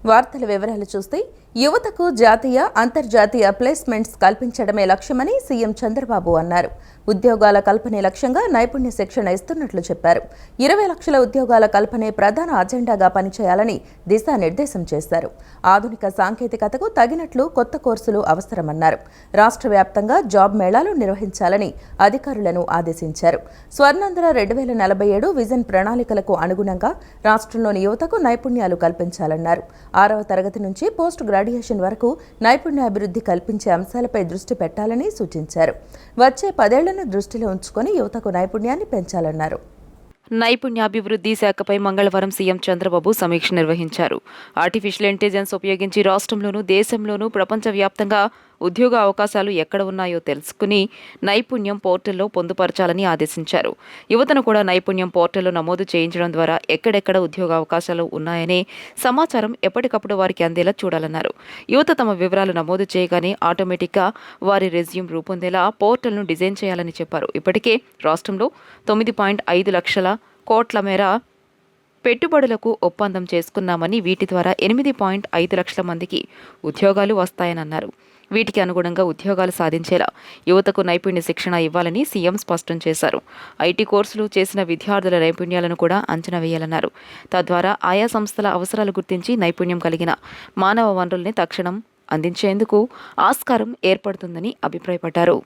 వార్తల వివరాలు చూస్తే యువతకు జాతీయ అంతర్జాతీయ ప్లేస్మెంట్స్ కల్పించడమే లక్ష్యమని సీఎం చంద్రబాబు అన్నారు. ఉద్యోగాల కల్పనే లక్ష్యంగా నైపుణ్య శిక్షణ ఇస్తున్నట్లు చెప్పారు. 20 లక్షల ఉద్యోగాల కల్పనే ప్రధాన అజెండాగా పనిచేయాలని దిశానిర్దేశం చేశారు. ఆధునిక సాంకేతికతకు తగినట్లు కొత్త కోర్సులు అవసరమన్నారు. రాష్ట్ర వ్యాప్తంగా జాబ్ మేళాలు నిర్వహించాలని అధికారులను ఆదేశించారు. స్వర్ణాంధ్ర 2047 విజన్ ప్రణాళికలకు అనుగుణంగా రాష్ట్రంలోని యువతకు నైపుణ్యాలు కల్పించాలన్నారు. 6వ తరగతి నుంచి పోస్ట్ గ్రాడ్యుయేషన్ వరకు నైపుణ్యాభివృద్ధి కల్పించే అంశాలపై దృష్టి పెట్టాలని సూచించారు. వచ్చే 10 ఏళ్లను దృష్టిలో ఉంచుకొని యువతకు నైపుణ్యాన్ని పెంచాలన్నారు. నైపుణ్యాభివృద్ధి శాఖపై మంగళవారం సీఎం చంద్రబాబు సమీక్ష నిర్వహించారు. ఆర్టిఫిషియల్ ఇంటెలిజెన్స్ ఉపయోగించి రాష్ట్రంలోనూ దేశంలోనూ ప్రపంచవ్యాప్తంగా ఉద్యోగ అవకాశాలు ఎక్కడ ఉన్నాయో తెలుసుకుని నైపుణ్యం పోర్టల్లో పొందుపరచాలని ఆదేశించారు. యువతను కూడా నైపుణ్యం పోర్టల్లో నమోదు చేయించడం ద్వారా ఎక్కడెక్కడ ఉద్యోగ అవకాశాలు ఉన్నాయనే సమాచారం ఎప్పటికప్పుడు వారికి అందేలా చూడాలన్నారు. యువత తమ వివరాలు నమోదు చేయగానే ఆటోమేటిక్గా వారి రెజ్యూమ్ రూపొందేలా పోర్టల్ను డిజైన్ చేయాలని చెప్పారు. ఇప్పటికే రాష్ట్రంలో 9.5 లక్షల కోట్ల మేర పెట్టుబడులకు ఒప్పందం చేసుకున్నామని, వీటి ద్వారా 8.5 లక్షల మందికి ఉద్యోగాలు వస్తాయని అన్నారు. వీటికి అనుగుణంగా ఉద్యోగాలు సాధించేలా యువతకు నైపుణ్య శిక్షణ ఇవ్వాలని సీఎం స్పష్టం చేశారు. ఐటీ కోర్సులు చేసిన విద్యార్థుల నైపుణ్యాలను కూడా అంచనా వేయాలన్నారు. తద్వారా ఆయా సంస్థల అవసరాలు గుర్తించి నైపుణ్యం కలిగిన మానవ వనరుల్ని తక్షణం అందించేందుకు ఆస్కారం ఏర్పడుతుందని అభిప్రాయపడ్డారు.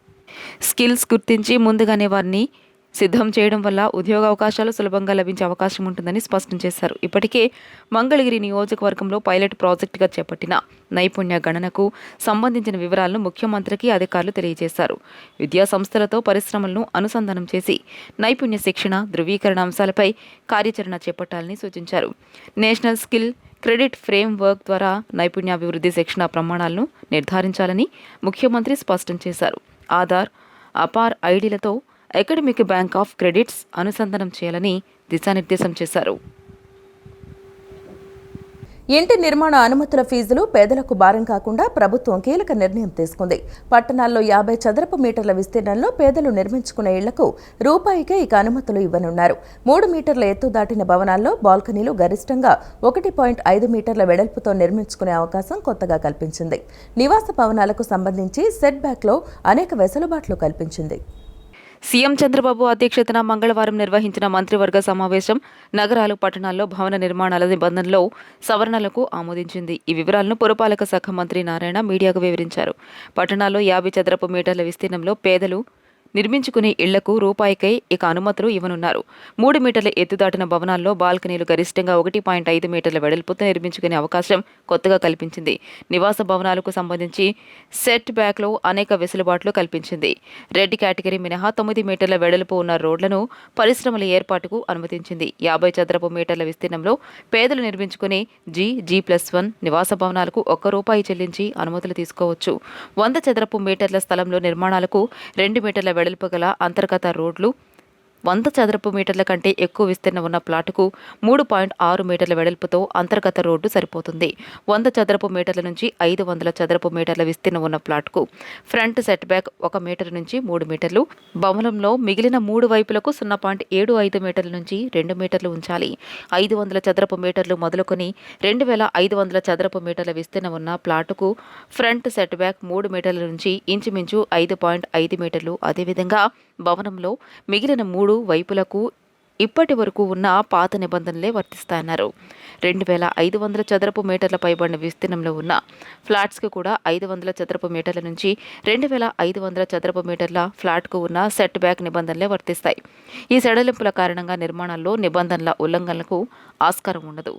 స్కిల్స్ గుర్తించి ముందుగానే వారిని సిద్ధం చేయడం వల్ల ఉద్యోగ అవకాశాలు సులభంగా లభించే అవకాశం ఉంటుందని స్పష్టం చేశారు. ఇప్పటికే మంగళగిరి నియోజకవర్గంలో పైలట్ ప్రాజెక్టుగా చేపట్టిన నైపుణ్య గణనకు సంబంధించిన వివరాలను ముఖ్యమంత్రికి అధికారులు తెలియజేశారు. విద్యా సంస్థలతో పరిశ్రమలను అనుసంధానం చేసి నైపుణ్య శిక్షణ, ధృవీకరణ అంశాలపై కార్యాచరణ చేపట్టాలని సూచించారు. National skill credit framework ద్వారా నైపుణ్యాభివృద్ధి శిక్షణ ప్రమాణాలను నిర్ధారించాలని ముఖ్యమంత్రి స్పష్టం చేశారు. ఆధార్, అపార్ ఐడీలతో అకాడమిక్ బ్యాంక్ ఆఫ్ క్రెడిట్స్ అనుసంధానం చేయాలని దిశానిర్దేశం చేశారు. ఇంటి నిర్మాణ అనుమతుల ఫీజులు పేదలకు భారం కాకుండా ప్రభుత్వం కీలక నిర్ణయం తీసుకుంది. పట్టణాల్లో 50 చదరపు మీటర్ల విస్తీర్ణంలో పేదలు నిర్మించుకునే ఇళ్లకు రూపాయికే ఇక అనుమతులు ఇవ్వనున్నారు. 3 మీటర్ల ఎత్తు దాటిన భవనాల్లో బాల్కనీలు గరిష్టంగా 1.5 మీటర్ల వెడల్పుతో నిర్మించుకునే అవకాశం కొత్తగా కల్పించింది. నివాస భవనాలకు సంబంధించి సెట్ బ్యాక్లో అనేక వెసులుబాట్లు కల్పించింది. సీఎం చంద్రబాబు అధ్యక్షతన మంగళవారం నిర్వహించిన మంత్రివర్గ సమావేశం నగరాలు, పట్టణాల్లో భవన నిర్మాణాల నిబంధనలో సవరణలకు ఆమోదించింది. ఈ వివరాలను పురపాలక శాఖ మంత్రి నారాయణ మీడియాకు వివరించారు. పట్టణాల్లో 50 చదరపు మీటర్ల విస్తీర్ణంలో పేదలు నిర్మించుకునే ఇళ్లకు రూపాయికై ఇక అనుమతులు ఇవ్వనున్నారు. 3 మీటర్ల ఎత్తు దాటిన భవనాల్లో బాల్కనీలు గరిష్టంగా 1.5 మీటర్ల వెడల్పుతో నిర్మించుకునే అవకాశం కొత్తగా కల్పించింది. నివాస భవనాలకు సంబంధించి సెట్ బ్యాక్లో అనేక వెసులుబాట్లు కల్పించింది. రెడ్ కేటగిరీ మినహా 9 మీటర్ల వెడల్పు ఉన్న రోడ్లను పరిశ్రమల ఏర్పాటుకు అనుమతించింది. 50 చదరపు మీటర్ల విస్తీర్ణంలో పేదలు నిర్మించుకునే G+1 నివాస భవనాలకు ₹1 చెల్లించి అనుమతులు తీసుకోవచ్చు. 100 చదరపు మీటర్ల స్థలంలో నిర్మాణాలకు 2 మీటర్ల వెడల్పు గల అంతర్గత రోడ్లు, 100 చదరపు మీటర్ల కంటే ఎక్కువ విస్తీర్ణం ఉన్న ప్లాటుకు 3.6 మీటర్ల వెడల్పుతో అంతర్గత రోడ్డు సరిపోతుంది. 100 చదరపు మీటర్ల నుంచి 500 చదరపు మీటర్ల విస్తీర్ణం ఉన్న ప్లాటుకు ఫ్రంట్ సెట్ బ్యాక్ 1 మీటర్ నుంచి 3 మీటర్లు, భవనంలో మిగిలిన 3 వైపులకు 0.75 మీటర్ల నుంచి 2 మీటర్లు ఉంచాలి. 500 చదరపు మీటర్లు మొదలుకొని 2500 చదరపు మీటర్ల విస్తీర్ణం ఉన్న ప్లాటుకు ఫ్రంట్ సెట్ బ్యాక్ 3 మీటర్ల నుంచి ఇంచుమించు 5.5 మీటర్లు. అదేవిధంగా భవనంలో మిగిలిన 3 వైపులకు ఇప్పటి వరకు ఉన్న పాత నిబంధనలే వర్తిస్తాయన్నారు. 2500 చదరపు మీటర్ల పైబడిన విస్తీర్ణంలో ఉన్న ఫ్లాట్స్కు కూడా 500 చదరపు మీటర్ల నుంచి 2500 చదరపు మీటర్ల ఫ్లాట్కు ఉన్న సెట్ బ్యాక్ నిబంధనలే వర్తిస్తాయి. ఈ సడలింపుల కారణంగా నిర్మాణాల్లో నిబంధనల ఉల్లంఘనలకు ఆస్కారం ఉండదు.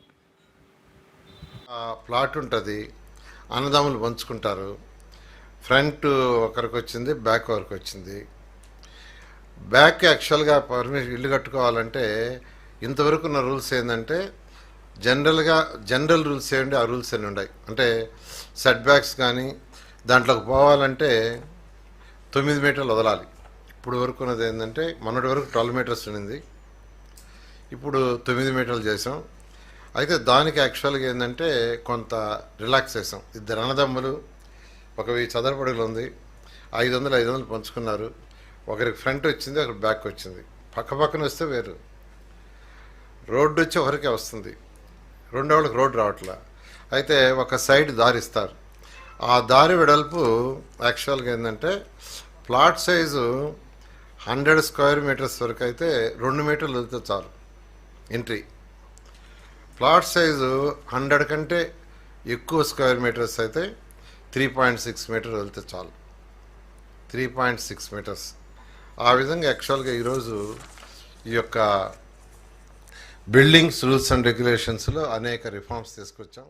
ఫ్లాట్ ఉంటుంది, అన్నదమ్ములు పంచుకుంటారు. ఫ్రంట్ ఒకరికి వచ్చింది, బ్యాక్ ఒకరికి వచ్చింది. బ్యాక్ యాక్చువల్గా పర్మిషన్ ఇల్లు కట్టుకోవాలంటే ఇంతవరకు ఉన్న రూల్స్ ఏంటంటే జనరల్ రూల్స్ ఏంటి, ఆ రూల్స్ అన్నీ ఉన్నాయి. అంటే సెట్ బ్యాక్స్ కానీ దాంట్లోకి పోవాలంటే 9 మీటర్లు వదలాలి. ఇప్పుడు వరకు ఉన్నది ఏంటంటే మొన్నటి వరకు 12 మీటర్స్ ఉండింది, ఇప్పుడు 9 మీటర్లు చేసాం. అయితే దానికి యాక్చువల్గా ఏంటంటే కొంత రిలాక్స్ చేసాం. 2 అన్నదమ్ములు, ఒక 1000 చదరపు అడుగులు ఉంది, 500 పంచుకున్నారు. ఒకరికి ఫ్రంట్ వచ్చింది, ఒకరికి బ్యాక్ వచ్చింది. పక్కన వస్తే వేరు. రోడ్డు వచ్చి ఒకరికే వస్తుంది, రెండో వాళ్ళకి రోడ్డు రావట్లా. అయితే ఒక సైడ్ దారి ఇస్తారు. ఆ దారి వెడల్పు యాక్చువల్గా ఏంటంటే ప్లాట్ సైజు 100 స్క్వేర్ మీటర్స్ వరకు అయితే 2 మీటర్లు వెళ్తే చాలు ఎంట్రీ. ప్లాట్ సైజు 100 కంటే ఎక్కువ స్క్వేర్ మీటర్స్ అయితే 3.6 మీటర్ వెళ్తే చాలు. 3.6 మీటర్స్. ఆ విధంగా యాక్చువల్గా ఈరోజు ఈ యొక్క బిల్డింగ్స్ రూల్స్ అండ్ రెగ్యులేషన్స్లో అనేక రిఫార్మ్స్ తీసుకొచ్చాం.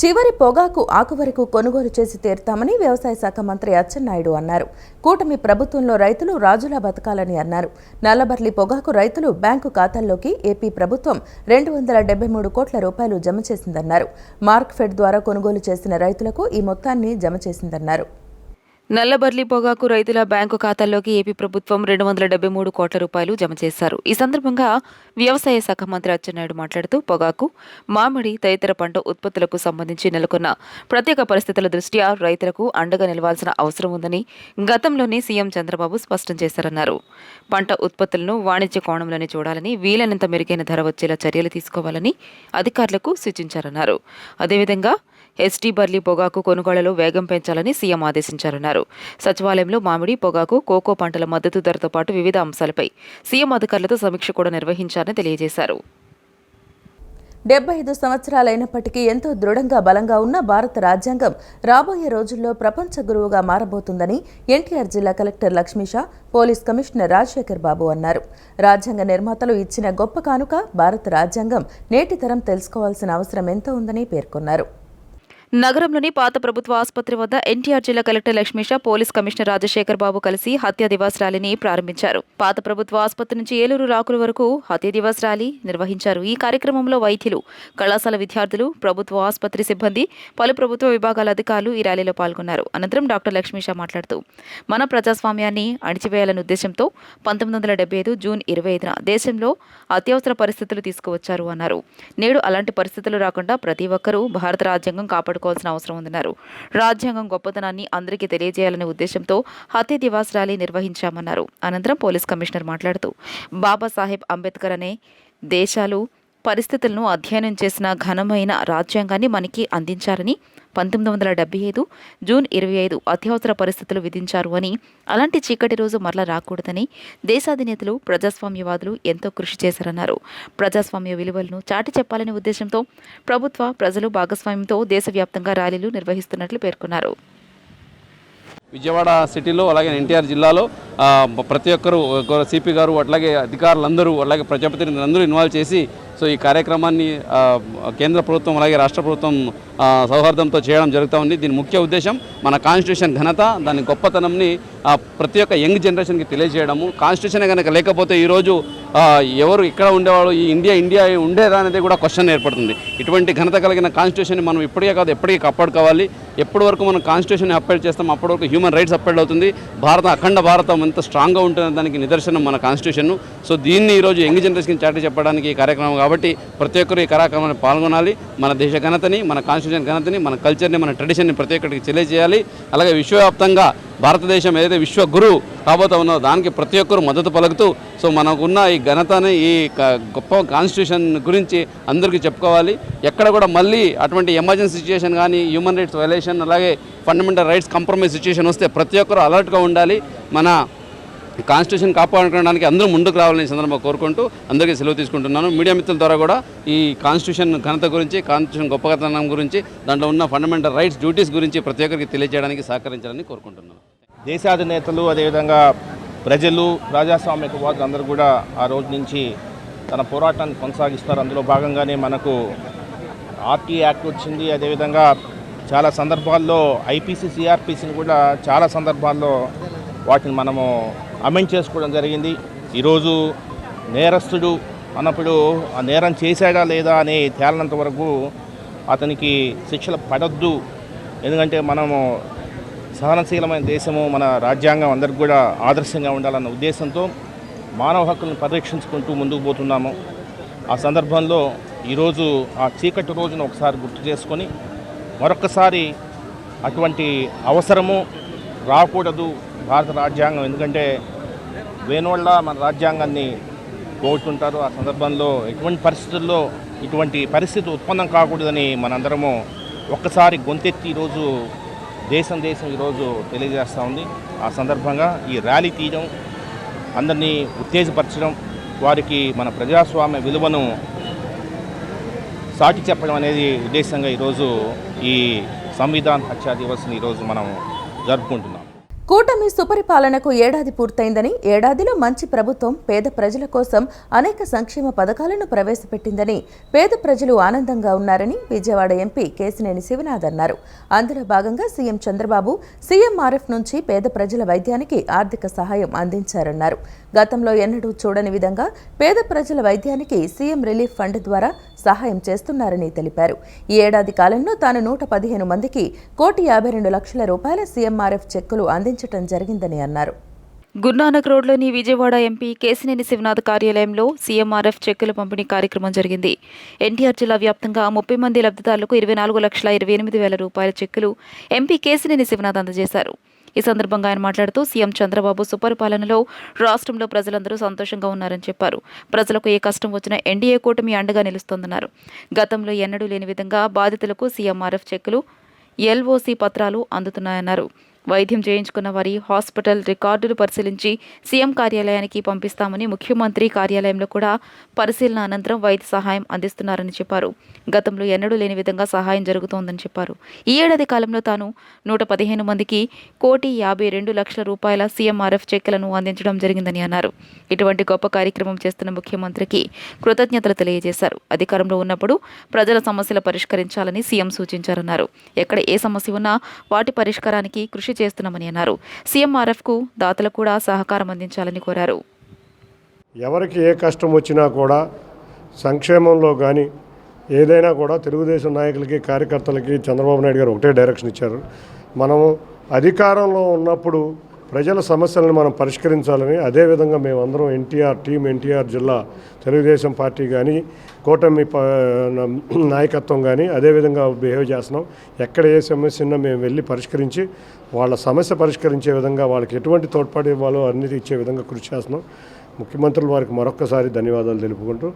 చివరి పొగాకు ఆకు వరకు కొనుగోలు చేసి తీరుతామని వ్యవసాయ శాఖ మంత్రి అచ్చెన్నాయుడు అన్నారు. కూటమి ప్రభుత్వంలో రైతులు రాజులా బతకాలని అన్నారు. నల్లబర్లి పొగాకు రైతులు బ్యాంకు ఖాతాల్లోకి ఏపీ ప్రభుత్వం 273 కోట్ల రూపాయలు జమ చేసిందన్నారు. మార్క్ఫెడ్ ద్వారా కొనుగోలు చేసిన రైతులకు ఈ మొత్తాన్ని జమ చేసిందన్నారు. నల్లబర్లి పొగాకు రైతుల బ్యాంకు ఖాతాల్లోకి ఏపీ ప్రభుత్వం 273 కోట్ల రూపాయలు జమ చేశారు. ఈ సందర్భంగా వ్యవసాయ శాఖ మంత్రి అచ్చెన్నాయుడు మాట్లాడుతూ పొగాకు, మామిడి తదితర పంట ఉత్పత్తులకు సంబంధించి నెలకొన్న ప్రత్యేక పరిస్థితుల దృష్ట్యా రైతులకు అండగా నిలవాల్సిన అవసరం ఉందని గతంలోనే సీఎం చంద్రబాబు స్పష్టం చేశారన్నారు. పంట ఉత్పత్తులను వాణిజ్య కోణంలోనే చూడాలని, వీలైనంత మెరుగైన ధర వచ్చేలా చర్యలు తీసుకోవాలని అధికారులకు సూచించారన్నారు. అదేవిధంగా ఎస్టీ బర్లీ పొగాకు కొనుగోళ్లలో వేగం పెంచాలని సీఎం ఆదేశించారన్నారు. సచివాలయంలో మామిడి, పొగాకు, కోకో పంటల మద్దతు ధరతో పాటు వివిధ అంశాలపై సీఎం అధికారులతో సమీక్ష కూడా నిర్వహించారని తెలియజేశారు. 75 సంవత్సరాలైనప్పటికీ ఎంతో దృఢంగా బలంగా ఉన్న భారత రాజ్యాంగం రాబోయే రోజుల్లో ప్రపంచ గురువుగా మారబోతుందని ఎన్టీఆర్ జిల్లా collector Lakshmisha, police commissioner Rajasekhar Babu అన్నారు. రాజ్యాంగ నిర్మాతలు ఇచ్చిన గొప్ప కానుక భారత రాజ్యాంగం నేటి తరం తెలుసుకోవాల్సిన అవసరం ఎంతో ఉందని పేర్కొన్నారు. నగరంలోని పాత ప్రభుత్వ ఆసుపత్రి వద్ద ఎన్టీఆర్ జిల్లా collector Lakshmisha, police commissioner Rajasekhar Babu కలిసి హత్యా దివాస్ ర్యాలీని ప్రారంభించారు. పాత ప్రభుత్వ ఆసుపత్రి నుంచి ఏలూరు రాకుల వరకు హత్యా దివాస్ ర్యాలీ నిర్వహించారు. ఈ కార్యక్రమంలో వైద్యులు, కళాశాల విద్యార్థులు, ప్రభుత్వ ఆసుపత్రి సిబ్బంది, పలు ప్రభుత్వ విభాగాల అధికారులు ఈ ర్యాలీలో పాల్గొన్నారు. అనంతరం డాక్టర్ లక్ష్మీషా మాట్లాడుతూ మన ప్రజాస్వామ్యాన్ని అణిచివేయాలనే ఉద్దేశంతో 1975 జూన్ 25న దేశంలో అత్యవసర పరిస్థితులు తీసుకువచ్చారు అన్నారు. నేడు అలాంటి పరిస్థితులు రాకుండా ప్రతి ఒక్కరూ భారత రాజ్యాంగం కాపాడుకోవాల్సిన అవసరం ఉందన్నారు. రాజ్యాంగం గొప్పతనాన్ని అందరికీ తెలియజేయాలనే ఉద్దేశంతో హత్య దివాస్ ర్యాలీ నిర్వహించామన్నారు. అనంతరం పోలీస్ కమిషనర్ మాట్లాడుతూ బాబాసాహెబ్ అంబేద్కర్ అనే దేశాలు పరిస్థితులను అధ్యయనం చేసిన ఘనమైన రాజ్యాంగాన్ని మనకి అందించారని, 1975 జూన్ 25 అత్యవసర పరిస్థితులు విధించారు అని, అలాంటి చీకటి రోజు మరలా రాకూడదని దేశాధినేతలు, ప్రజాస్వామ్యవాదులు ఎంతో కృషి చేశారన్నారు. ప్రజాస్వామ్య విలువలను చాటి చెప్పాలనే ఉద్దేశంతో ప్రభుత్వ, ప్రజలు భాగస్వామ్యంతో దేశవ్యాప్తంగా ర్యాలీలు నిర్వహిస్తున్నట్లు పేర్కొన్నారు. విజయవాడ సిటీలో అలాగే ఎన్టీఆర్ జిల్లాలో ప్రతి ఒక్కరు సిపి గారు అట్లాగే అధికారులందరూ అలాగే ప్రజాప్రతినిధులందరూ ఇన్వాల్వ్ చేసి సో ఈ కార్యక్రమాన్ని కేంద్ర ప్రభుత్వం అలాగే రాష్ట్ర ప్రభుత్వం సౌహార్దంతో చేయడం జరుగుతూ ఉంది. దీని ముఖ్య ఉద్దేశం మన కాన్స్టిట్యూషన్ ఘనత, దాని గొప్పతనంని ప్రతి ఒక్క యంగ్ జనరేషన్కి తెలియజేయడము. కాన్స్టిట్యూషన్ కనుక లేకపోతే ఈరోజు ఎవరు ఇక్కడ ఉండేవాళ్ళు, ఈ ఇండియా ఉండేదా అనేది కూడా క్వశ్చన్ ఏర్పడుతుంది. ఇటువంటి ఘనత కలిగిన కాన్స్టిట్యూషన్ మనం ఇప్పటికే కాదు ఎప్పటికీ కాపాడుకోవాలి. ఎప్పటి వరకు మనం కాన్స్టిట్యూషన్ అప్హెల్డ్ చేస్తాం అప్పటి వరకు హ్యూమన్ రైట్స్ అప్హెల్డ్ అవుతుంది. అఖండ భారతం ఎంత స్ట్రాంగ్గా ఉంటుంది దానికి నిదర్శనం మన కాన్స్టిట్యూషన్. సో దీన్ని ఈరోజు యంగ్ జనరేషన్కి చాటి చెప్పడానికి ఈ కార్యక్రమం కాబట్టి ప్రతి ఒక్కరు ఈ కార్యక్రమాన్ని పాల్గొనాలి. మన దేశ ఘనతని, మన కాన్స్టిట్యూషన్ ఘనతని, మన కల్చర్ని, మన ట్రెడిషన్ని ప్రతి ఒక్కరికి తెలియజేయాలి. అలాగే విశ్వవ్యాప్తంగా భారతదేశం ఏదైతే విశ్వ గురువు కాబోతా ఉన్నదో దానికి ప్రతి ఒక్కరు మద్దతు పలుకుతూ సో మనకున్న ఈ ఘనతని, ఈ గొప్ప కాన్స్టిట్యూషన్ గురించి అందరికీ చెప్పుకోవాలి. ఎక్కడ కూడా మళ్ళీ అటువంటి ఎమర్జెన్సీ సిచ్యుయేషన్ కానీ, హ్యూమన్ రైట్స్ వైలేషన్, అలాగే ఫండమెంటల్ రైట్స్ కాంప్రమైజ్ సిచ్యుయేషన్ వస్తే ప్రతి ఒక్కరు అలర్ట్గా ఉండాలి. మన కాన్స్టిట్యూషన్ కాపాడుకోవడానికి అందరూ ముందుకు రావాలని సందర్భంగా కోరుకుంటూ అందరికీ సెలవు తీసుకుంటున్నాను. మీడియా మిత్రుల ద్వారా కూడా ఈ కాన్స్టిట్యూషన్ ఘనత గురించి, కాన్స్టిట్యూషన్ గొప్పతనం గురించి, దాంట్లో ఉన్న ఫండమెంటల్ రైట్స్, డ్యూటీస్ గురించి ప్రతి ఒక్కరికి తెలియజేయడానికి సహకరించాలని కోరుకుంటున్నాను. దేశాధినేతలు, అదేవిధంగా ప్రజలు, ప్రజాస్వామ్యవాదులు అందరూ కూడా ఆ రోజు నుంచి తన పోరాటాన్ని కొనసాగిస్తారు. అందులో భాగంగానే మనకు ఆర్టీ యాక్ట్ వచ్చింది. అదేవిధంగా చాలా సందర్భాల్లో ఐపీసీ, సిఆర్పిసిని కూడా చాలా సందర్భాల్లో వాటిని మనము అమెండ్ చేసుకోవడం జరిగింది. ఈరోజు నేరస్తుడు అన్నప్పుడు ఆ నేరం చేశాడా లేదా అని తేలనంత వరకు అతనికి శిక్షలు పడొద్దు. ఎందుకంటే మనము సహనశీలమైన దేశము, మన రాజ్యాంగం అందరికి కూడా ఆదర్శంగా ఉండాలన్న ఉద్దేశంతో మానవ హక్కులను పరిరక్షించుకుంటూ ముందుకు పోతున్నాము. ఆ సందర్భంలో ఈరోజు ఆ చీకటి రోజును ఒకసారి గుర్తు చేసుకొని మరొకసారి అటువంటి అవసరము రాకూడదు భారత రాజ్యాంగం. ఎందుకంటే వేణోళ్ళ మన రాజ్యాంగాన్ని కోరుతుంటారు. ఆ సందర్భంలో ఎటువంటి పరిస్థితుల్లో ఇటువంటి పరిస్థితి ఉత్పన్నం కాకూడదని మనందరము ఒక్కసారి గొంతెత్తి ఈరోజు దేశం ఈరోజు తెలియజేస్తూ ఉంది. ఆ సందర్భంగా ఈ ర్యాలీ తీయడం, అందరినీ ఉత్తేజపరచడం, వారికి మన ప్రజాస్వామ్య విలువను సాటి చెప్పడం అనేది ఉద్దేశంగా ఈరోజు ఈ సంవిధాన్ హత్యా దివస్ని ఈరోజు మనం జరుపుకుంటున్నాం. కూటమి సుపరిపాలనకు ఏడాది పూర్తయిందని, ఏడాదిలో మంచి ప్రభుత్వం పేద ప్రజల కోసం అనేక సంక్షేమ పథకాలను ప్రవేశపెట్టిందని, పేద ప్రజలు ఆనందంగా ఉన్నారని విజయవాడ ఎంపీ కేశినేని శివనాథ్ అన్నారు. అందులో భాగంగా సీఎం చంద్రబాబు సీఎంఆర్ఎఫ్ నుంచి పేద ప్రజల వైద్యానికి ఆర్థిక సహాయం అందించారన్నారు. గతంలో ఎన్నడూ చూడని విధంగా పేద ప్రజల వైద్యానికి సీఎం రిలీఫ్ ఫండ్ ద్వారా సహాయం చేస్తున్నారని తెలిపారు. ఈ ఏడాది కాలంలో తాను 115 మందికి ₹152,00,000 సీఎంఆర్ఎఫ్ చెక్కులు అందించడం జరిగిందని అన్నారు. గురునానక్ రోడ్లోని విజయవాడ ఎంపీ కేశినేని శివనాథ్ కార్యాలయంలో సీఎంఆర్ఎఫ్ చెక్కుల పంపిణీ కార్యక్రమం జరిగింది. ఎన్టీఆర్ జిల్లా వ్యాప్తంగా 30 మంది లబ్ధిదారులకు ₹24,28,000 చెక్కులు ఎంపీ కేశినేని శివనాథ్ అందజేశారు. ఈ సందర్భంగా ఆయన మాట్లాడుతూ సీఎం చంద్రబాబు సుపరిపాలనలో రాష్ట్రంలో ప్రజలందరూ సంతోషంగా ఉన్నారని చెప్పారు. ప్రజలకు ఏ కష్టం వచ్చినా ఎన్డీఏ కూటమి అండగా నిలుస్తోందన్నారు. గతంలో ఎన్నడూ లేని విధంగా బాధితులకు సీఎంఆర్ఎఫ్ చెక్కులు, ఎల్ఓసీ పత్రాలు అందుతున్నాయన్నారు. వైద్యం చేయించుకున్న వారి హాస్పిటల్ రికార్డులు పరిశీలించి సీఎం కార్యాలయానికి పంపిస్తామని, ముఖ్యమంత్రి కార్యాలయంలో కూడా పరిశీలన అనంతరం వైద్య సహాయం అందిస్తున్నారని చెప్పారు. గతంలో ఎన్నడూ లేని విధంగా సహాయం జరుగుతోందని చెప్పారు. ఈ ఏడాది కాలంలో తాను 115 మందికి ₹152,00,000 సీఎంఆర్ఎఫ్ చెక్కులను అందించడం జరిగిందని అన్నారు. ఇటువంటి గొప్ప కార్యక్రమం చేస్తున్న ముఖ్యమంత్రికి కృతజ్ఞతలు తెలియజేశారు. అధికారంలో ఉన్నప్పుడు ప్రజల సమస్యలు పరిష్కరించాలని సీఎం సూచించారన్నారు. ఎక్కడ ఏ సమస్య ఉన్నా వాటి పరిష్కారానికి కృషి చేస్తున్నామని అన్నారు. సీఎంఆర్ఎఫ్కు దాతలు కూడా సహకారం అందించాలని కోరారు. ఎవరికి ఏ కష్టం వచ్చినా కూడా సంక్షేమంలో కానీ ఏదైనా కూడా తెలుగుదేశం నాయకులకి, కార్యకర్తలకి చంద్రబాబు నాయుడు గారు ఒకటే డైరెక్షన్ ఇచ్చారు. మనము అధికారంలో ఉన్నప్పుడు ప్రజల సమస్యలను మనం పరిష్కరించాలని, అదేవిధంగా మేమందరం ఎన్టీఆర్ జిల్లా తెలుగుదేశం పార్టీ కానీ, కూటమి నాయకత్వం కానీ అదేవిధంగా బిహేవ్ చేస్తున్నాం. ఎక్కడ ఏ సమస్య ఉన్నా మేము వెళ్ళి పరిష్కరించి వాళ్ళ సమస్య పరిష్కరించే విధంగా, వాళ్ళకి ఎటువంటి తోడ్పాటు ఇవ్వాలో అన్ని ఇచ్చే విధంగా కృషి చేస్తున్నాం. ముఖ్యమంత్రుల వారికి మరొక్కసారి ధన్యవాదాలు తెలుపుకుంటూ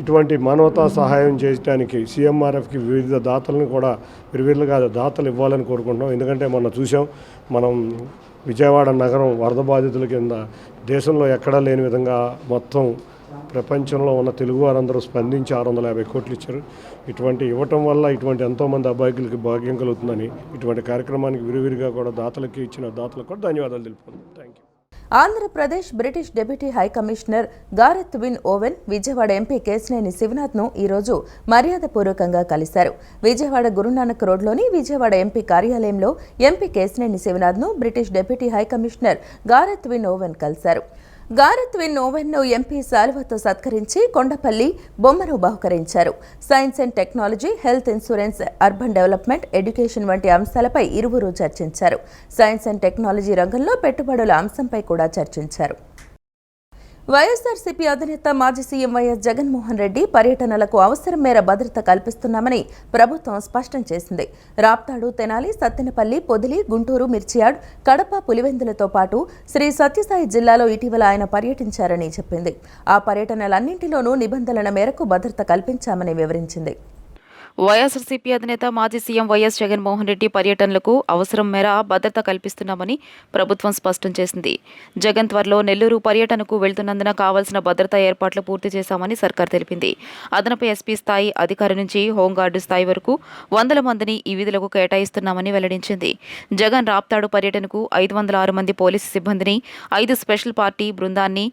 ఇటువంటి మానవతా సహాయం చేయడానికి సీఎంఆర్ఎఫ్కి వివిధ దాతలను కూడా విరివిలుగా దాతలు ఇవ్వాలని కోరుకుంటున్నాం. ఎందుకంటే మొన్న చూసాం, మనం విజయవాడ నగరం వరద బాధితుల కింద దేశంలో ఎక్కడా లేని విధంగా మొత్తం ప్రపంచంలో ఉన్న తెలుగు వారందరూ స్పందించి 650 కోట్లు ఇచ్చారు. ఇటువంటి ఇవ్వటం వల్ల ఇటువంటి ఎంతోమంది అబ్బాయిలకి భాగ్యం కలుగుతుందని ఇటువంటి కార్యక్రమానికి విరివిరిగా కూడా దాతలకి ఇచ్చిన దాతలకు కూడా ధన్యవాదాలు తెలుపుతున్నాను. Thank you. Andhra Pradesh British deputy high commissioner Gareth Wyn Owen Vijayawada MP Kesineni శివనాథ్ను ఈరోజు మర్యాదపూర్వకంగా కలిశారు. విజయవాడ గురునానక్ రోడ్లోని విజయవాడ ఎంపీ కార్యాలయంలో ఎంపీ కేశినేని శివనాథ్ను British deputy high commissioner Gareth Wyn Owen కలిశారు. గారెత్ విన్ ఓవెన్ను ఎంపీ శాలువాతో సత్కరించి కొండపల్లి బొమ్మను బహుకరించారు. Science and technology, health insurance, urban development, education వంటి అంశాలపై ఇరువురు చర్చించారు. సైన్స్ అండ్ టెక్నాలజీ రంగంలో పెట్టుబడుల అంశంపై కూడా చర్చించారు. వైఎస్ఆర్సీపీ అధినేత మాజీ సీఎం వైఎస్ జగన్మోహన్ రెడ్డి పర్యటనలకు అవసరం మేర భద్రత కల్పిస్తున్నామని ప్రభుత్వం స్పష్టం చేసింది. రాప్తాడు, తెనాలి, సత్తెనపల్లి, పొదిలి, గుంటూరు, మిర్చియాడ్, కడప, పులివెందులతో పాటు శ్రీ సత్యసాయి జిల్లాలో ఇటీవల ఆయన పర్యటించారని చెప్పింది. ఆ పర్యటనలన్నింటిలోనూ నిబంధనల మేరకు భద్రత కల్పించామని వివరించింది. వైఎస్ఆర్సీపీ అధినేత మాజీ సీఎం వైఎస్ జగన్మోహన్ రెడ్డి పర్యటనలకు అవసరం మేర భద్రత కల్పిస్తున్నామని ప్రభుత్వం స్పష్టం చేసింది. జగన్ త్వరలో నెల్లూరు పర్యటనకు వెళ్తున్నందున కావాల్సిన భద్రతా ఏర్పాట్లు పూర్తి చేశామని సర్కార్ తెలిపింది. అదనపు ఎస్పీ స్థాయి అధికారి నుంచి హోంగార్డు స్థాయి వరకు 100 మందిని ఈ విధులకు కేటాయిస్తున్నామని వెల్లడించింది. జగన్ రాప్తాడు పర్యటనకు 506 మంది పోలీసు సిబ్బందిని, 5 స్పెషల్ పార్టీ బృందాన్ని,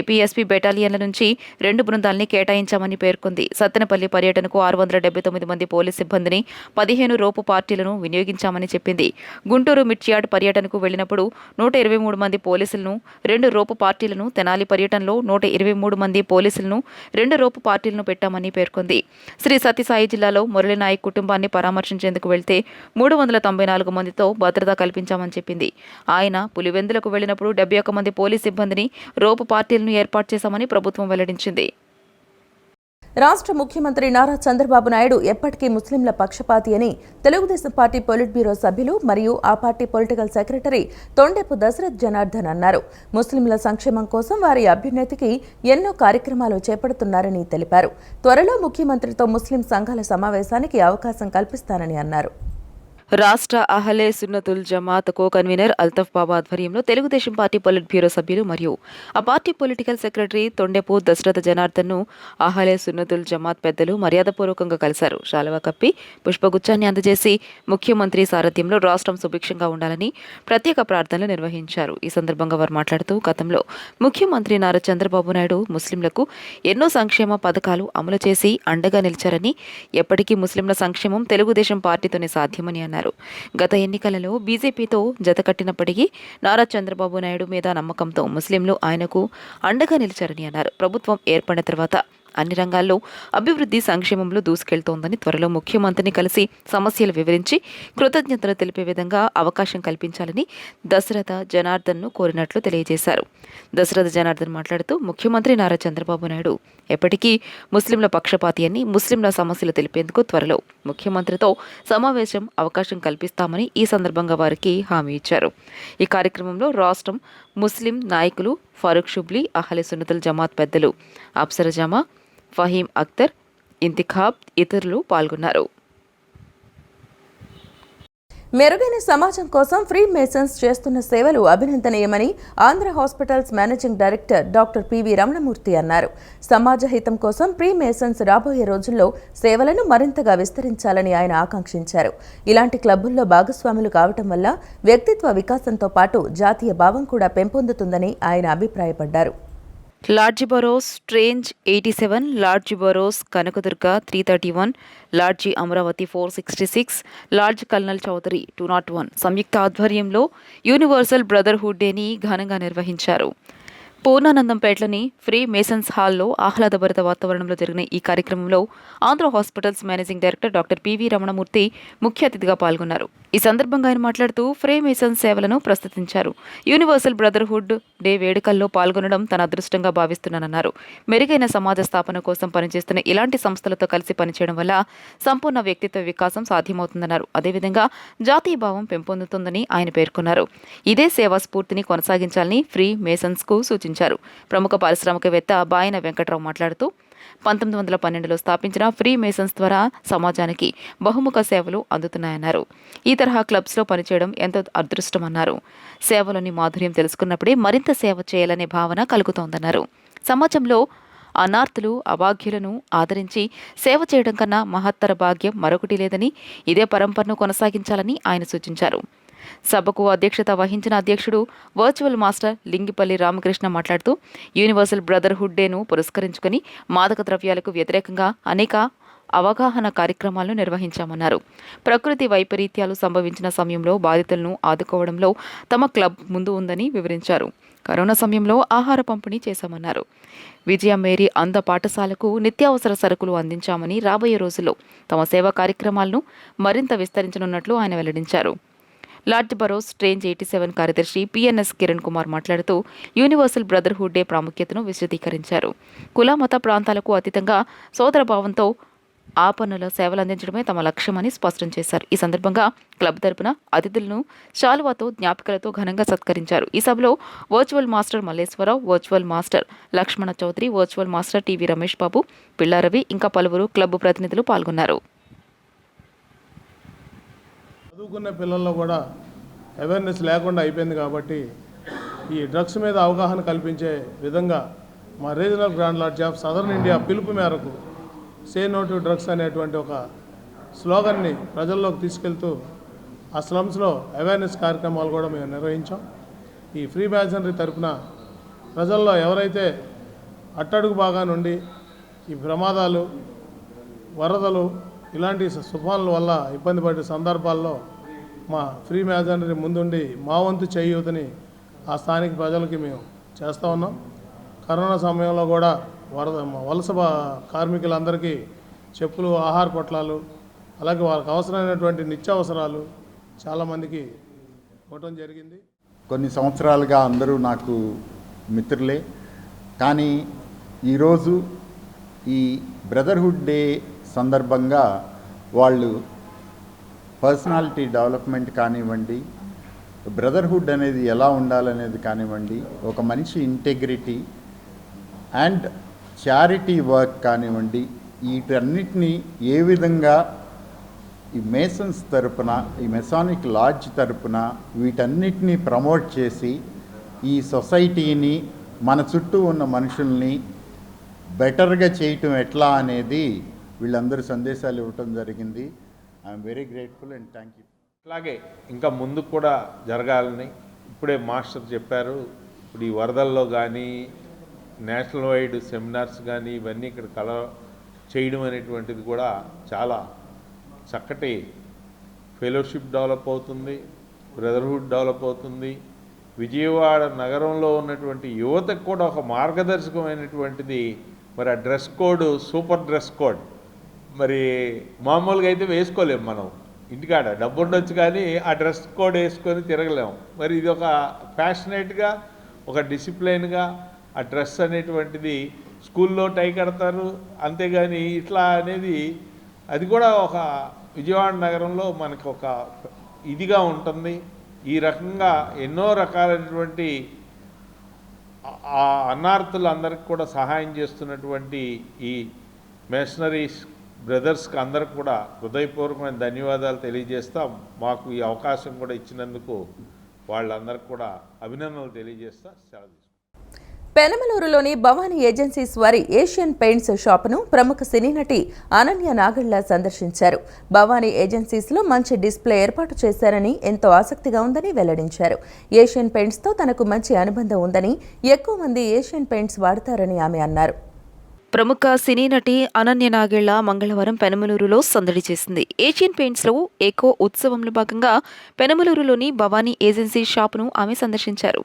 ఏపీఎస్పీ బెటాలియన్ల నుంచి 2 బృందాల్ని కేటాయించామని పేర్కొంది. సత్తెనపల్లి పర్యటనకు 679 మంది పోలీస్ సిబ్బందిని, 15 రోపు పార్టీలను వినియోగించామని చెప్పింది. గుంటూరు మిర్చియాడ్ పర్యటనకు వెళ్లినప్పుడు 123 మంది పోలీసులను, 2 రోపు పార్టీలను, తెనాలి పర్యటనలో 123 మంది పోలీసులను, 2 రోపు పార్టీలను పెట్టామని పేర్కొంది. శ్రీ సత్యసాయి జిల్లాలో మురళీనాయక్ కుటుంబాన్ని పరామర్శించేందుకు వెళ్తే 394 మందితో భద్రత కల్పించామని చెప్పింది. ఆయన పులివెందులకు వెళ్లినప్పుడు 71 మంది పోలీస్ సిబ్బందిని, రోపు పార్టీలను ఏర్పాటు చేశామని ప్రభుత్వం వెల్లడించింది. రాష్ట్ర ముఖ్యమంత్రి నారా చంద్రబాబు నాయుడు ఎప్పటికీ ముస్లింల పక్షపాతి అని తెలుగుదేశం పార్టీ పొలిట్ బ్యూరో సభ్యులు మరియు ఆ party political secretary Tondepu Dasarath Janardhan అన్నారు. ముస్లింల సంక్షేమం కోసం వారి అభ్యున్నతికి ఎన్నో కార్యక్రమాలు చేపడుతున్నారని తెలిపారు. త్వరలో ముఖ్యమంత్రితో ముస్లిం సంఘాల సమావేశానికి అవకాశం కల్పిస్తానని అన్నారు. రాష్ట్ర అహలే సున్నతుల్ జమాత్ కో కన్వీనర్ అల్తఫ్ బాబా ఆధ్వర్యంలో తెలుగుదేశం పార్టీ పొలిట్ బ్యూరో సభ్యులు మరియు ఆ party political secretary Tondepu Dasaratha జనార్దన్ను అహలే సున్నతుల్ జమాత్ పెద్దలు మర్యాదపూర్వకంగా కలిశారు. శాలువా కప్పి పుష్పగుచ్చాన్ని అందజేసి ముఖ్యమంత్రి సారథ్యంలో రాష్ట్రం సుభిక్షంగా ఉండాలని ప్రత్యేక ప్రార్థనలు నిర్వహించారు. ఈ సందర్భంగా వారు మాట్లాడుతూ గతంలో ముఖ్యమంత్రి నారా చంద్రబాబు నాయుడు ముస్లింలకు ఎన్నో సంక్షేమ పథకాలు అమలు చేసి అండగా నిలిచారని, ఎప్పటికీ ముస్లింల సంక్షేమం తెలుగుదేశం పార్టీతోనే సాధ్యమని అన్నారు. గత ఎన్నికలలో బీజేపీతో జతకట్టినప్పటికీ నారా చంద్రబాబు నాయుడు మీద నమ్మకంతో ముస్లింలు ఆయనకు అండగా నిలిచారని అన్నారు. ప్రభుత్వం ఏర్పడిన తర్వాత అన్ని రంగాల్లో అభివృద్ధి సంక్షేమంలో దూసుకెళ్తోందని, త్వరలో ముఖ్యమంత్రిని కలిసి సమస్యలు వివరించి కృతజ్ఞతలు తెలిపే విధంగా అవకాశం కల్పించాలని దశరథ జనార్దన్ను కోరినట్లు తెలియజేశారు. దశరథ జనార్దన్ మాట్లాడుతూ ముఖ్యమంత్రి నారా చంద్రబాబు నాయుడు ఎప్పటికీ ముస్లింల పక్షపాతి అని, ముస్లింల సమస్యలు తెలిపేందుకు త్వరలో ముఖ్యమంత్రితో సమావేశం అవకాశం కల్పిస్తామని ఈ సందర్భంగా వారికి హామీ ఇచ్చారు. ఈ కార్యక్రమంలో రాష్ట్రం ముస్లిం నాయకులు ఫారూక్ షుబ్లీ, అహ్లే సున్నతుల్ జమాత్ పెద్దలు అప్సర జమా, ఫహీం అఖ్తర్, ఇంతిఖాబ్ ఇతరులు పాల్గొన్నారు. మెరుగైన సమాజం కోసం ఫ్రీ మేసన్స్ చేస్తున్న సేవలు అభినందనీయమని Andhra hospitals managing director doctor PV Ramanamurthy అన్నారు. సమాజ హితం కోసం ఫ్రీ మేసన్స్ రాబోయే రోజుల్లో సేవలను మరింతగా విస్తరించాలని ఆయన ఆకాంక్షించారు. ఇలాంటి క్లబ్బుల్లో భాగస్వాములు కావటం వల్ల వ్యక్తిత్వ వికాసంతో పాటు జాతీయ భావం కూడా పెంపొందుతుందని ఆయన అభిప్రాయపడ్డారు. లార్జీ బరోస్ ట్రేంజ్ 87, లార్జీ బరోస్ Kanakadurga 331, lodge Amaravati 466, lodge colonel Chowdary 201 సంయుక్త ఆధ్వర్యంలో యూనివర్సల్ బ్రదర్హుడ్ డేని ఘనంగా నిర్వహించారు. పూర్ణానందంపేటలోని ఫ్రీ మేసన్స్ హాల్లో ఆహ్లాదభరిత వాతావరణంలో జరిగిన ఈ కార్యక్రమంలో Andhra hospitals managing director doctor PV Ramanamurthy ముఖ్య అతిథిగా పాల్గొన్నారు. ఈ సందర్భంగా ఆయన మాట్లాడుతూ ఫ్రీ మేసన్స్ సేవలను ప్రస్తుతించారు. యూనివర్సల్ బ్రదర్హుడ్ డే వేడుకల్లో పాల్గొనడం తన అదృష్టంగా భావిస్తున్నానన్నారు. మెరుగైన సమాజ స్థాపన కోసం పనిచేస్తున్న ఇలాంటి సంస్థలతో కలిసి పనిచేయడం వల్ల సంపూర్ణ వ్యక్తిత్వ వికాసం సాధ్యమవుతుందన్నారు. అదేవిధంగా జాతీయ భావం పెంపొందుతుందని ఆయన పేర్కొన్నారు. ఇదే సేవా స్ఫూర్తిని కొనసాగించాలని ఫ్రీ మేసన్స్ కు సూచించారు. ప్రముఖ పారిశ్రామికవేత్త బాయన వెంకట్రావు మాట్లాడుతూ 1912లో స్థాపించిన ఫ్రీ మేసన్స్ ద్వారా సమాజానికి బహుముఖ సేవలు అందుతున్నాయన్నారు. ఈ తరహా క్లబ్స్లో పనిచేయడం ఎంతో అదృష్టమన్నారు. సేవలోని మాధుర్యం తెలుసుకున్నప్పుడే మరింత సేవ చేయాలనే భావన కలుగుతోందన్నారు. సమాజంలో అనార్థులు, అభాగ్యులను ఆదరించి సేవ చేయడం కన్నా మహత్తర భాగ్యం మరొకటి లేదని, ఇదే పరంపరను కొనసాగించాలని ఆయన సూచించారు. సభకు అధ్యక్షత వహించిన అధ్యక్షుడు వర్చువల్ మాస్టర్ లింగిపల్లి రామకృష్ణ మాట్లాడుతూ యూనివర్సల్ బ్రదర్హుడ్ డేను పురస్కరించుకుని మాదక ద్రవ్యాలకు వ్యతిరేకంగా అనేక అవగాహన కార్యక్రమాలను నిర్వహించామన్నారు. ప్రకృతి వైపరీత్యాలు సంభవించిన సమయంలో బాధితులను ఆదుకోవడంలో తమ క్లబ్ ముందు ఉందని వివరించారు. కరోనా సమయంలో ఆహార పంపిణీ చేశామన్నారు. విజయ మేరీ అంధ పాఠశాలకు నిత్యావసర సరుకులు అందించామని, రాబోయే రోజుల్లో తమ సేవా కార్యక్రమాలను మరింత విస్తరించనున్నట్లు ఆయన వెల్లడించారు. లార్జ్ బరోస్ ట్రేంజ్ 87 కార్యదర్శి పిఎన్ఎస్ కిరణ్ కుమార్ మాట్లాడుతూ యూనివర్సల్ బ్రదర్హుడ్ డే ప్రాముఖ్యతను విశదీకరించారు. కుల మత ప్రాంతాలకు అతీతంగా సోదరభావంతో ఆ పనుల సేవలు అందించడమే తమ లక్ష్యమని స్పష్టం చేశారు. ఈ సందర్భంగా క్లబ్ తరపున అతిథులను శాలువాతో జ్ఞాపికలతో ఘనంగా సత్కరించారు. ఈ సభలో virtual master Malleswararao, virtual master Lakshmana Chowdary, virtual master TV Ramesh Babu, Pilla Ravi ఇంకా పలువురు క్లబ్ ప్రతినిధులు పాల్గొన్నారు. చదువుకున్న పిల్లల్లో కూడా అవేర్నెస్ లేకుండా అయిపోయింది కాబట్టి ఈ డ్రగ్స్ మీద అవగాహన కల్పించే విధంగా మా regional grand lodge of southern India పిలుపు మేరకు సే నో టు డ్రగ్స్ అనేటువంటి ఒక స్లోగన్ని ప్రజల్లోకి తీసుకెళ్తూ ఆ స్లమ్స్లో అవేర్నెస్ కార్యక్రమాలు కూడా మేము నిర్వహించాం. ఈ ఫ్రీ మ్యాజనరీ తరపున ప్రజల్లో ఎవరైతే అట్టడుగు భాగా నుండి ఈ ప్రమాదాలు, వరదలు ఇలాంటి తుఫాన్ల వల్ల ఇబ్బంది పడే సందర్భాల్లో మా ఫ్రీ మ్యాజనరీ ముందుండి మా వంతు చేయూతని ఆ స్థానిక ప్రజలకి మేము చేస్తూ ఉన్నాం. కరోనా సమయంలో కూడా వలస కార్మికులందరికీ చెప్పులు, ఆహార పొట్లాలు, అలాగే వాళ్ళకి అవసరమైనటువంటి నిత్యావసరాలు చాలామందికి ఇవ్వటం జరిగింది. కొన్ని సంవత్సరాలుగా అందరూ నాకు మిత్రులే, కానీ ఈరోజు ఈ బ్రదర్హుడ్ డే సందర్భంగా వాళ్ళు పర్సనాలిటీ డెవలప్మెంట్ కానివ్వండి, బ్రదర్హుడ్ అనేది ఎలా ఉండాలనేది కానివ్వండి, ఒక మనిషి ఇంటెగ్రిటీ అండ్ చారిటీ వర్క్ కానివ్వండి, వీటన్నిటినీ ఏ విధంగా ఈ మేసన్స్ తరపున, ఈ మెసానిక్ లాడ్జ్ తరపున వీటన్నిటినీ ప్రమోట్ చేసి ఈ సొసైటీని, మన చుట్టూ ఉన్న మనుషుల్ని బెటర్గా చేయటం ఎట్లా అనేది వీళ్ళందరూ సందేశాలు ఇవ్వటం జరిగింది. I'm very grateful and thank you. అలాగే ఇంకా ముందు కూడా జరగాలని ఇప్పుడే మాస్టర్ చెప్పారు. ఇప్పుడు ఈ వరదల్లో కానీ నేషనల్ వైడ్ సెమినార్స్ కానీ ఇవన్నీ ఇక్కడ చేయడం అనేటువంటిది కూడా చాలా చక్కటి ఫెలోషిప్ డెవలప్ అవుతుంది, బ్రదర్హుడ్ డెవలప్ అవుతుంది. విజయవాడ నగరంలో ఉన్నటువంటి యువతకు కూడా ఒక మార్గదర్శకమైనటువంటిది. మరి ఆ dress code super dress code మరి మామూలుగా అయితే వేసుకోలేము. మనం ఇంటికాడ డబ్బు ఉండొచ్చు కానీ ఆ డ్రెస్ కోడ్ వేసుకొని తిరగలేము. మరి ఇది ఒక ప్యాషనేట్గా, ఒక డిసిప్లైన్గా ఆ డ్రెస్ అనేటువంటిది స్కూల్లో టై కడతారు, అంతేగాని ఇట్లా అనేది అది కూడా ఒక విజయవాడ నగరంలో మనకు ఒక ఇదిగా ఉంటుంది. ఈ రకంగా ఎన్నో రకాలైనటువంటి ఆ అన్నార్థులందరికీ కూడా సహాయం చేస్తున్నటువంటి ఈ మిషనరీస్ బ్రదర్స్కి అందరికి కూడా హృదయపూర్వకమైన ధన్యవాదాలు తెలియజేస్తాం. మాకు ఈ అవకాశం కూడా ఇచ్చినందుకు వాళ్ళందరికీ కూడా అభినందనలు తెలియజేస్తా సెలవు. పెనమలూరులోని భవానీ ఏజెన్సీస్ వారి ఏషియన్ పెయింట్స్ షాపును ప్రముఖ సినీ నటి అనన్య నాగళ్ళ సందర్శించారు. భవానీ ఏజెన్సీస్లో మంచి డిస్ప్లే ఏర్పాటు చేశారని, ఎంతో ఆసక్తిగా ఉందని వెల్లడించారు. ఏషియన్ పెయింట్స్తో తనకు మంచి అనుబంధం ఉందని, ఎక్కువ మంది ఏషియన్ పెయింట్స్ వాడతారని ఆమె అన్నారు. ప్రముఖ సినీ నటి అనన్య నాగేళ్ల మంగళవారం పెనమలూరులో సందడి చేసింది. ఏషియన్ పెయింట్స్లో ఏకో ఉత్సవంలో భాగంగా పెనమలూరులోని భవానీ ఏజెన్సీ షాపును ఆమె సందర్శించారు.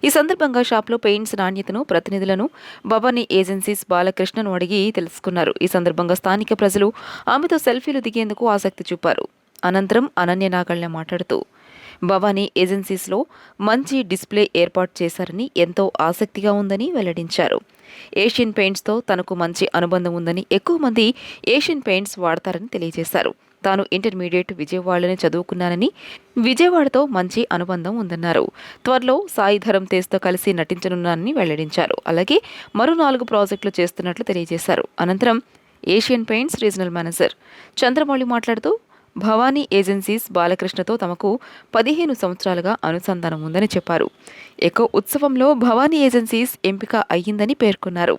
ఈ సందర్భంగా షాప్లో పెయింట్స్ నాణ్యతను, ప్రతినిధులను భవానీ ఏజెన్సీస్ బాలకృష్ణను అడిగి తెలుసుకున్నారు. ఈ సందర్భంగా స్థానిక ప్రజలు ఆమెతో సెల్ఫీలు దిగేందుకు ఆసక్తి చూపారు. అనంతరం అనన్య నాగళ్ళ మాట్లాడుతూ భవానీ ఏజెన్సీస్లో మంచి డిస్ప్లే ఏర్పాటు చేశారని, ఎంతో ఆసక్తిగా ఉందని వెల్లడించారు. ఏషియన్ పెయింట్స్తో తనకు మంచి అనుబంధం ఉందని, ఎక్కువ మంది ఏషియన్ పెయింట్స్ వాడతారని తెలియజేశారు. తాను ఇంటర్మీడియట్ విజయవాడలోనే చదువుకున్నానని, విజయవాడతో మంచి అనుబంధం ఉందన్నారు. త్వరలో సాయిధరం తేజ్తో కలిసి నటించనున్నానని వెల్లడించారు. అలాగే మరో 4 ప్రాజెక్టులు చేస్తున్నట్లు తెలియజేశారు. అనంతరం Asian paints regional manager Chandramouli మాట్లాడుతూ భవానీ ఏజెన్సీస్ బాలకృష్ణతో తమకు 15 సంవత్సరాలుగా అనుసంధానం ఉందని చెప్పారు. ఎకో ఉత్సవంలో భవానీ ఏజెన్సీస్ ఎంపిక అయ్యిందని పేర్కొన్నారు.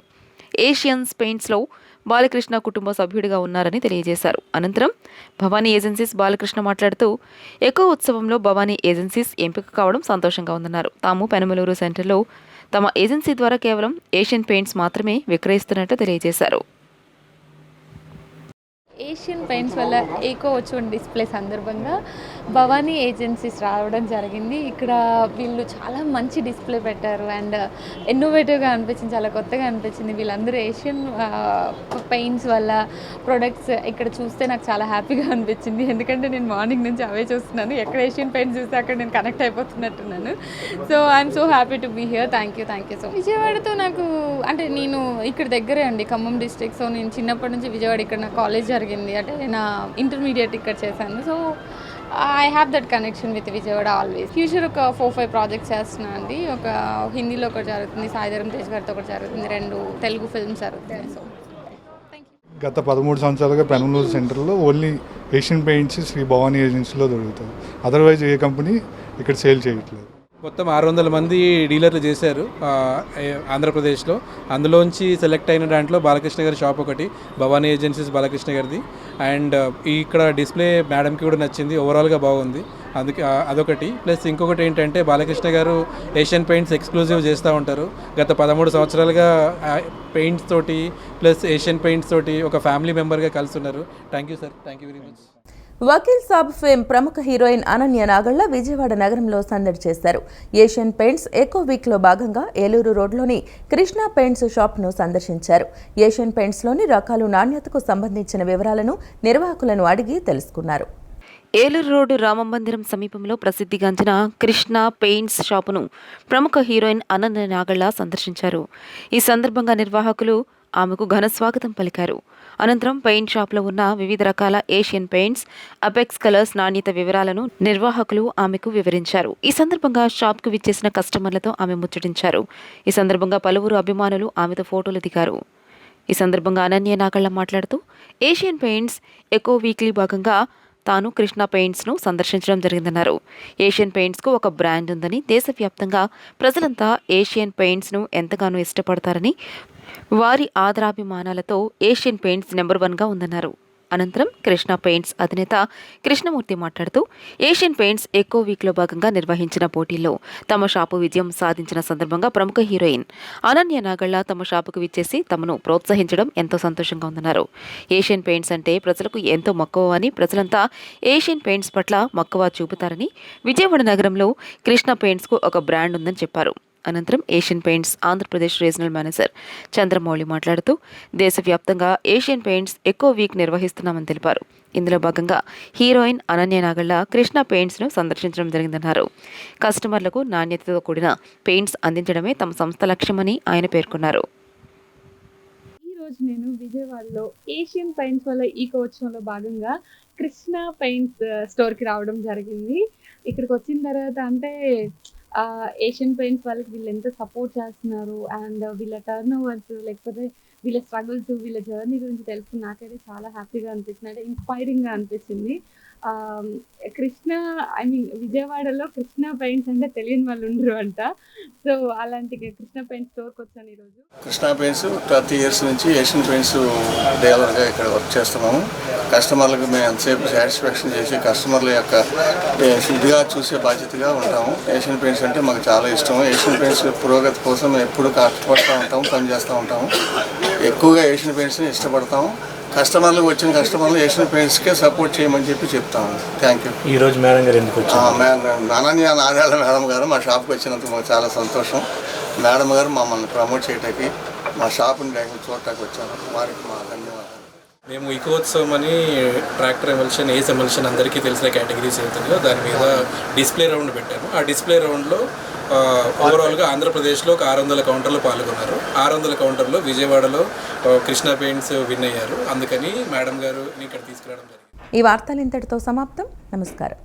ఏషియన్స్ పెయింట్స్లో బాలకృష్ణ కుటుంబ సభ్యుడిగా ఉన్నారని తెలియజేశారు. అనంతరం భవానీ ఏజెన్సీస్ బాలకృష్ణ మాట్లాడుతూ ఎకో ఉత్సవంలో భవానీ ఏజెన్సీస్ ఎంపిక కావడం సంతోషంగా ఉందన్నారు. తాము పెనమలూరు సెంటర్లో తమ ఏజెన్సీ ద్వారా కేవలం ఏషియన్ పెయింట్స్ మాత్రమే విక్రయిస్తున్నట్టు తెలియజేశారు. ఏషియన్ పెయింట్స్ వల్ల ఏకో వచ్చిన డిస్ప్లే సందర్భంగా భవానీ ఏజెన్సీస్ రావడం జరిగింది. ఇక్కడ వీళ్ళు చాలా మంచి డిస్ప్లే పెట్టారు అండ్ ఇన్నోవేటివ్గా అనిపించింది, చాలా కొత్తగా అనిపించింది. వీళ్ళందరూ ఏషియన్ పెయింట్స్ వల్ల ప్రొడక్ట్స్ ఇక్కడ చూస్తే నాకు చాలా హ్యాపీగా అనిపించింది. ఎందుకంటే నేను మార్నింగ్ నుంచి అవే చూస్తున్నాను. ఎక్కడ ఏషియన్ పెయింట్స్ చూస్తే అక్కడ నేను కనెక్ట్ అయిపోతున్నట్టున్నాను. So I'm so happy to be here. Thank you so. విజయవాడతో నాకు అంటే నేను ఇక్కడ దగ్గరే అండి, ఖమ్మం డిస్ట్రిక్ట్. సో నేను చిన్నప్పటి నుంచి విజయవాడ, ఇక్కడ నా కాలేజ్ జరిగింది, అంటే నా ఇంటర్మీడియట్ ఇక్కడ చేశాను. So I have that connection with Vijayawada always. Future ఒక 4-5 ప్రాజెక్ట్స్ చేస్తున్నాను అండి. ఒక హిందీలో ఒకటి జరుగుతుంది, సాయిధరం తేజ్ గారితో ఒకటి జరుగుతుంది, 2 తెలుగు ఫిల్మ్స్ జరుగుతాయి. సో గత 13 సంవత్సరాలుగా పెనమలూరు సెంటర్లో only Asian paints Shri Bhavani ఏజెన్సీలో దొరుకుతాయి. అదర్వైజ్ ఏ కంపెనీ ఇక్కడ సేల్ చేయట్లేదు. మొత్తం 600 మంది డీలర్లు చేశారు ఆంధ్రప్రదేశ్లో. అందులోంచి సెలెక్ట్ అయిన దాంట్లో బాలకృష్ణ గారి షాప్ ఒకటి, భవానీ ఏజెన్సీస్ బాలకృష్ణ గారిది. అండ్ ఇక్కడ డిస్ప్లే మేడంకి కూడా నచ్చింది, ఓవరాల్గా బాగుంది. అందుకే అదొకటి. ప్లస్ ఇంకొకటి ఏంటంటే బాలకృష్ణ గారు ఏషియన్ పెయింట్స్ ఎక్స్క్లూజివ్ చేస్తూ ఉంటారు. గత 13 సంవత్సరాలుగా పెయింట్స్ తోటి ప్లస్ ఏషియన్ పెయింట్స్ తోటి ఒక ఫ్యామిలీ మెంబర్గా కలిసి ఉన్నారు. Thank you sir, thank you very much. Vakeel Saab fame ప్రముఖ హీరోయిన్ అనన్య నాగళ్ళ విజయవాడ నగరంలో సందడి చేశారు. ఏషియన్ పెయింట్స్ ఎకో వీక్లో భాగంగా ఏలూరు రోడ్లోని కృష్ణా పెయింట్స్ షాప్ను సందర్శించారు. ఏషియన్ పెయింట్స్లోని రకాలు, నాణ్యతకు సంబంధించిన వివరాలను నిర్వాహకులను అడిగి తెలుసుకున్నారు. ఏలూరు రోడ్డు రామమందిరం సమీపంలో ప్రసిద్ధిగాంచిన కృష్ణ పెయింట్స్ షాపును ప్రముఖ హీరోయిన్ అనన్య నాగళ్ళ సందర్శించారు. ఈ సందర్భంగా నిర్వాహకులు ఆమెకు ఘన స్వాగతం పలికారు. అనంతరం పెయింట్ షాప్లో ఉన్న వివిధ రకాల ఏషియన్ పెయింట్స్, అపెక్స్ కలర్స్ నాణ్యత వివరాలను నిర్వాహకులు ఆమెకు వివరించారు. ఈ సందర్భంగా షాప్కు విచ్చేసిన కస్టమర్లతో ఆమె ముచ్చటించారు. ఈ సందర్భంగా పలువురు అభిమానులు ఆమెతో ఫోటోలు దిగారు. ఈ సందర్భంగా అనన్య నాగళ్ళ మాట్లాడుతూ ఏషియన్ పెయింట్స్ ఎకో వీక్లీ భాగంగా తాను కృష్ణ పెయింట్స్ను సందర్శించడం జరిగిందన్నారు. ఏషియన్ పెయింట్స్కు ఒక బ్రాండ్ ఉందని, దేశవ్యాప్తంగా ప్రజలంతా ఏషియన్ పెయింట్స్ను ఎంతగానో ఇష్టపడతారని, వారి ఆదరాభిమానాలతో ఏషియన్ పెయింట్స్ నెంబర్ 1గా ఉందన్నారు. అనంతరం కృష్ణ పెయింట్స్ అధినేత కృష్ణమూర్తి మాట్లాడుతూ ఏషియన్ పెయింట్స్ ఎకో వీక్లో భాగంగా నిర్వహించిన పోటీల్లో తమ షాపు విజయం సాధించిన సందర్భంగా ప్రముఖ హీరోయిన్ అనన్య నాగళ్ళ తమ షాపుకు విచ్చేసి తమను ప్రోత్సహించడం ఎంతో సంతోషంగా ఉందన్నారు. ఏషియన్ పెయింట్స్ అంటే ప్రజలకు ఎంతో మక్కువ అని, ప్రజలంతా ఏషియన్ పెయింట్స్ పట్ల మక్కువ చూపుతారని, విజయవాడ నగరంలో కృష్ణ పెయింట్స్కు ఒక బ్రాండ్ ఉందని చెప్పారు. అనంతరం Asian paints Andhra Pradesh regional manager Chandramouli మాట్లాడుతూ దేశవ్యాప్తంగా ఏషియన్ పెయింట్స్ ఎకో వీక్ నిర్వహిస్తున్నామని తెలిపారు. ఇందులో భాగంగా హీరోయిన్ అనన్య నాగళ్ళ కృష్ణ పెయింట్స్ను సందర్శించడం జరిగిందన్నారు. కస్టమర్లకు నాణ్యతతో కూడిన పెయింట్స్ అందించడమే తమ సంస్థ లక్ష్యమని ఆయన పేర్కొన్నారు. ఈరోజు నేను విజయవాడలో ఏషియన్ పెయింట్స్ వల్ల ఈకో ఉత్సవంలో భాగంగా కృష్ణ పెయింట్స్ స్టోర్కి రావడం జరిగింది. ఇక్కడికి వచ్చిన తర్వాత అంటే ఏషియన్ పెయింట్స్ వాళ్ళకి వీళ్ళు ఎంత సపోర్ట్ చేస్తున్నారు అండ్ వీళ్ళ టర్న్ ఓవర్స్, లేకపోతే వీళ్ళ స్ట్రగుల్స్, వీళ్ళ జర్నీ గురించి తెలుసుకుని నాకైతే చాలా హ్యాపీగా అనిపిస్తుంది, అంటే ఇన్స్పైరింగ్గా అనిపిస్తుంది. కృష్ణ విజయవాడలో కృష్ణ పెయింట్స్ అంటే తెలియని వాళ్ళు ఉండరు అంట. సో అలాంటి కృష్ణ పెయింట్స్ స్టోర్కి వచ్చాను ఈరోజు. కృష్ణ పెయింట్స్ 30 ఇయర్స్ నుంచి ఏషియన్ పెయింట్స్ డీలర్గా ఇక్కడ వర్క్ చేస్తున్నాము. కస్టమర్లకు మేము ఎంతసేపు సాటిస్ఫాక్షన్ చేసి కస్టమర్ల యొక్క ఇదిగా చూసే బాధ్యతగా ఉంటాము. ఏషియన్ పెయింట్స్ అంటే మాకు చాలా ఇష్టం. ఏషియన్ పెయింట్స్ పురోగతి కోసం మేము ఎప్పుడు కష్టపడుతూ ఉంటాము, పనిచేస్తూ ఉంటాము. ఎక్కువగా ఏషియన్ పెయింట్స్ని ఇష్టపడతాము. కస్టమర్లకు వచ్చిన కస్టమర్లు ఏషియన్ పెయింట్స్కే సపోర్ట్ చేయమని చెప్తాము. Thank you. ఈరోజు మేడం గారు ఎందుకు వచ్చారు? అనన్య నాగాళ్ళ మేడం గారు మా షాప్కి వచ్చినందుకు మాకు చాలా సంతోషం. మేడం గారు మమ్మల్ని ప్రమోట్ చేయడానికి మా షాప్ని చూడటానికి వచ్చారు. వారికి మా ధన్యవాదాలు. మేము ఈకోత్సవం అని ట్రాక్టర్ ఎమల్షన్, ఏస్ ఎమల్షన్ అందరికీ తెలిసిన కేటగిరీస్ అవుతుందో దాని మీద డిస్ప్లే రౌండ్ పెట్టాము. ఆ డిస్ప్లే రౌండ్లో ఓవరాల్గా ఆంధ్రప్రదేశ్లో ఒక 600 కౌంటర్లు పాల్గొన్నారు. 600 కౌంటర్లో విజయవాడలో కృష్ణ పెయింట్స్ విన్ అయ్యారు. అందుకని మేడం గారు ఇక్కడ తీసుకురావడం జరిగింది. ఈ వార్తలు ఇంతటితో సమాప్తం. నమస్కారం.